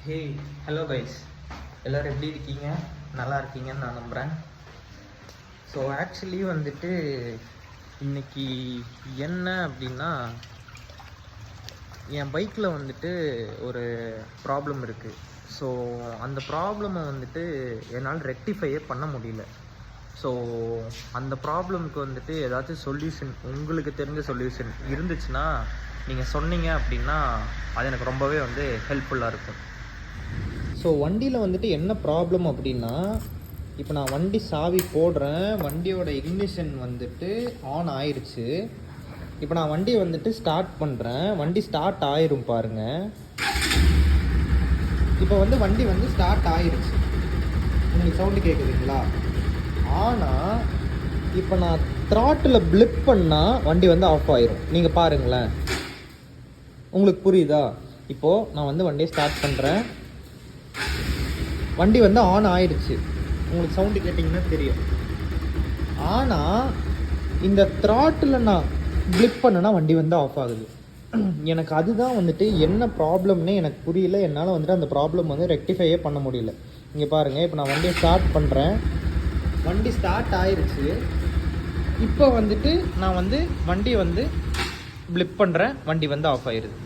Hey hello guys, எல்லோரும் எப்படி இருக்கீங்க? நல்லா இருக்கீங்கன்னு நான் நம்புகிறேன். ஸோ ஆக்சுவலி வந்துட்டு இன்றைக்கி என்ன அப்படின்னா, என் பைக்கில் வந்துட்டு ஒரு ப்ராப்ளம் இருக்குது. ஸோ அந்த ப்ராப்ளமை வந்துட்டு என்னால் ரெக்டிஃபையே பண்ண முடியல. ஸோ அந்த ப்ராப்ளமுக்கு வந்துட்டு ஏதாச்சும் சொல்யூஷன், உங்களுக்கு தெரிஞ்ச சொல்யூஷன் இருந்துச்சுன்னா நீங்கள் சொன்னீங்க அப்படின்னா அது எனக்கு ரொம்பவே ஹெல்ப்ஃபுல்லாக இருக்கும். ஸோ வண்டியில் வந்துட்டு என்ன ப்ராப்ளம் அப்படின்னா, இப்போ நான் வண்டி சாவி போடுறேன், வண்டியோட இக்னிஷன் வந்துட்டு ஆன் ஆயிடுச்சு. இப்போ நான் வண்டியை வந்துட்டு ஸ்டார்ட் பண்ணுறேன், வண்டி ஸ்டார்ட் ஆயிரும் பாருங்கள். இப்போ வண்டி ஸ்டார்ட் ஆயிடுச்சு, உங்களுக்கு சவுண்டு கேட்குதுங்களா? ஆனால் இப்போ நான் த்ராட்டில் பிளிப் பண்ணால் வண்டி ஆஃப் ஆயிரும். நீங்கள் பாருங்களேன், உங்களுக்கு புரியுதா? இப்போது நான் வண்டியை ஸ்டார்ட் பண்ணுறேன், வண்டி ஆன் ஆயிடுச்சு, உங்களுக்கு சவுண்டு கேட்டிங்கன்னா தெரியும். ஆனால் இந்த த்ராட்டில் நான் பிளிப் பண்ணனா வண்டி ஆஃப் ஆகுது. எனக்கு அதுதான் என்ன ப்ராப்ளம்னே எனக்கு புரியல. என்னால் அந்த ப்ராப்ளம் ரெக்டிஃபையே பண்ண முடியல. இங்கே பாருங்கள், இப்போ நான் வண்டியை ஸ்டார்ட் பண்ணுறேன், வண்டி ஸ்டார்ட் ஆயிடுச்சு. இப்போ நான் வண்டியை பிளிப் பண்ணுறேன், வண்டி ஆஃப் ஆயிடுது.